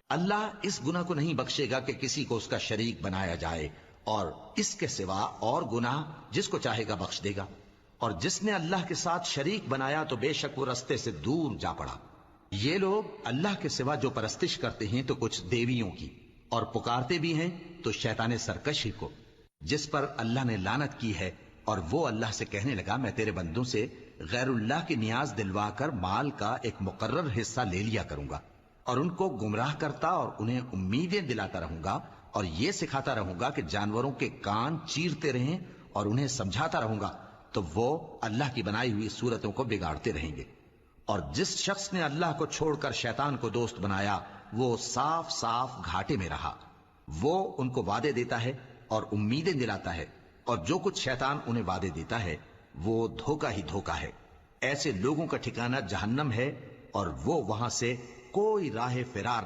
अल्लाह इस गुनाह को नहीं बख्शेगा कि किसी को उसका शरीक बनाया जाए, और इसके सिवा और गुनाह जिसको चाहेगा बख्श देगा। और जिसने अल्लाह के साथ शरीक बनाया तो बेशक वो रस्ते से दूर जा पड़ा। ये लोग अल्लाह के सिवा जो परस्तिश करते हैं तो कुछ देवियों की, और पुकारते भी हैं तो शैतान सरकशी को, जिस पर अल्लाह ने लानत की है। और वो अल्लाह से कहने लगा, मैं तेरे बंदों से गैरुल्लाह की नियाज दिलवाकर माल का एक मुकर्रर हिस्सा ले लिया करूंगा, और उनको गुमराह करता और उन्हें उम्मीदें दिलाता रहूंगा, और ये सिखाता रहूंगा कि जानवरों के कान चीरते रहें, और उन्हें समझाता रहूंगा, तो वो अल्लाह की बनाई हुई सूरतों को बिगाड़ते रहेंगे। और जिस शख्स ने अल्लाह को छोड़कर शैतान को दोस्त बनाया, वो साफ साफ घाटे में रहा। वो उनको वादे देता है और उम्मीदें दिलाता है, और जो कुछ शैतान उन्हें वादे देता है वो धोखा ही धोखा है। ऐसे लोगों का ठिकाना जहन्नम है, और वो वहां से कोई राह फिरार नहीं।